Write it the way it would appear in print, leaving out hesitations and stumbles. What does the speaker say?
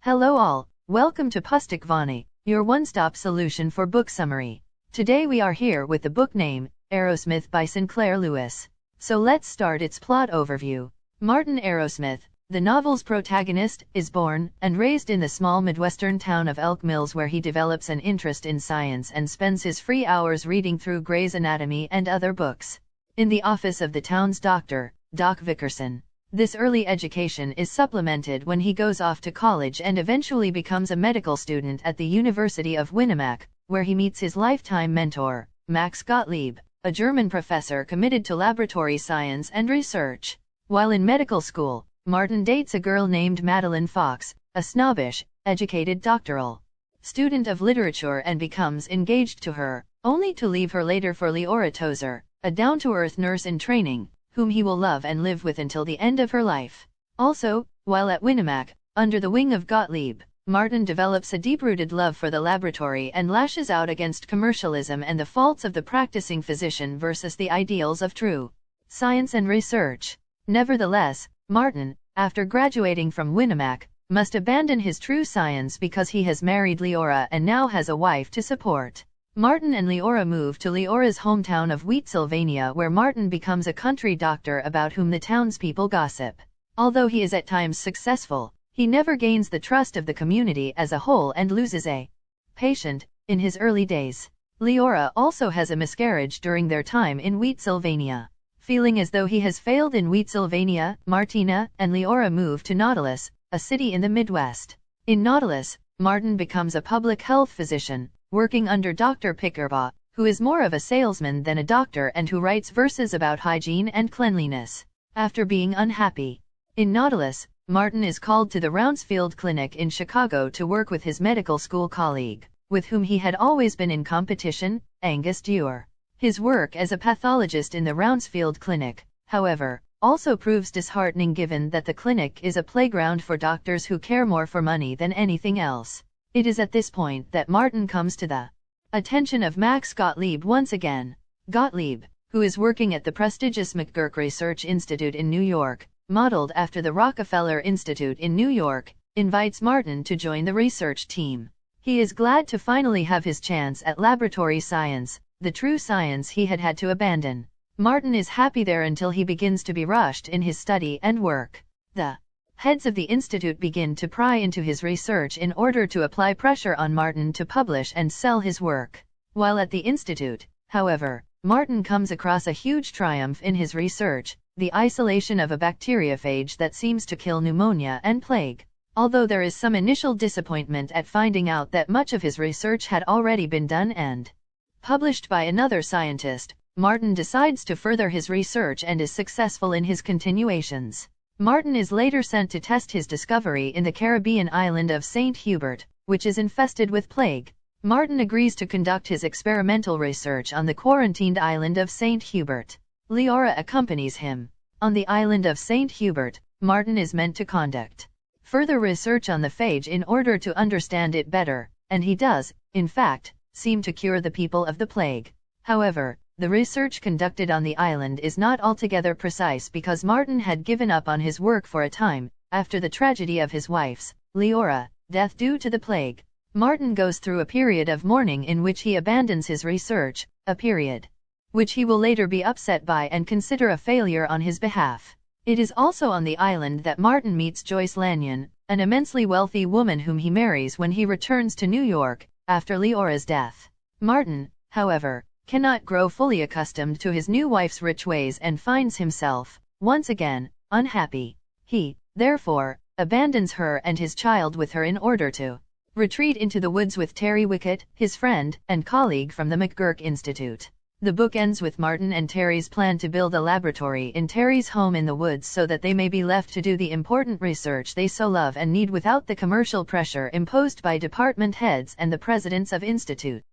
Hello all, welcome to PustakVani, your one-stop solution for book summary. Today we are here with the book name, Arrowsmith by Sinclair Lewis. So let's start its plot overview. Martin Arrowsmith, the novel's protagonist, is born and raised in the small Midwestern town of Elk Mills, where he develops an interest in science and spends his free hours reading through Gray's Anatomy and other books. In the office of the town's doctor, Doc Vickerson. This early education is supplemented when he goes off to college and eventually becomes a medical student at the University of Winnemac, where he meets his lifetime mentor, Max Gottlieb, a German professor committed to laboratory science and research. While in medical school, Martin dates a girl named Madeline Fox, a snobbish, educated doctoral student of literature, and becomes engaged to her, only to leave her later for Leora Tozer, a down-to-earth nurse in training, whom he will love and live with until the end of her life. Also, while at Winnemac, under the wing of Gottlieb, Martin develops a deep-rooted love for the laboratory and lashes out against commercialism and the faults of the practicing physician versus the ideals of true science and research. Nevertheless, Martin, after graduating from Winnemac, must abandon his true science because he has married Leora and now has a wife to support. Martin and Leora move to Leora's hometown of Wheatsylvania, where Martin becomes a country doctor about whom the townspeople gossip. Although he is at times successful, he never gains the trust of the community as a whole and loses a patient in his early days. Leora also has a miscarriage during their time in Wheatsylvania. Feeling as though he has failed in Wheatsylvania, Martina and Leora move to Nautilus, a city in the Midwest. In Nautilus, Martin becomes a public health physician, working under Dr. Pickerbaugh, who is more of a salesman than a doctor and who writes verses about hygiene and cleanliness. After being unhappy in Nautilus, Martin is called to the Roundsfield Clinic in Chicago to work with his medical school colleague, with whom he had always been in competition, Angus Dewar. His work as a pathologist in the Roundsfield Clinic, however, also proves disheartening given that the clinic is a playground for doctors who care more for money than anything else. It is at this point that Martin comes to the attention of Max Gottlieb once again. Gottlieb, who is working at the prestigious McGurk Research Institute in New York, modeled after the Rockefeller Institute in New York, invites Martin to join the research team. He is glad to finally have his chance at laboratory science, the true science he had had to abandon. Martin is happy there until he begins to be rushed in his study and work. The heads of the institute begin to pry into his research in order to apply pressure on Martin to publish and sell his work. While at the institute, however, Martin comes across a huge triumph in his research, the isolation of a bacteriophage that seems to kill pneumonia and plague. Although there is some initial disappointment at finding out that much of his research had already been done and published by another scientist, Martin decides to further his research and is successful in his continuations. Martin is later sent to test his discovery in the Caribbean island of St. Hubert, which is infested with plague. Martin agrees to conduct his experimental research on the quarantined island of St. Hubert. Leora accompanies him. On the island of St. Hubert, Martin is meant to conduct further research on the phage in order to understand it better, and he does, in fact, seem to cure the people of the plague. However, the research conducted on the island is not altogether precise because Martin had given up on his work for a time, after the tragedy of his wife's, Leora, death due to the plague. Martin goes through a period of mourning in which he abandons his research, a period which he will later be upset by and consider a failure on his behalf. It is also on the island that Martin meets Joyce Lanyon, an immensely wealthy woman whom he marries when he returns to New York, after Leora's death. Martin, however, cannot grow fully accustomed to his new wife's rich ways and finds himself, once again, unhappy. He, therefore, abandons her and his child with her in order to retreat into the woods with Terry Wickett, his friend and colleague from the McGurk Institute. The book ends with Martin and Terry's plan to build a laboratory in Terry's home in the woods so that they may be left to do the important research they so love and need without the commercial pressure imposed by department heads and the presidents of institute.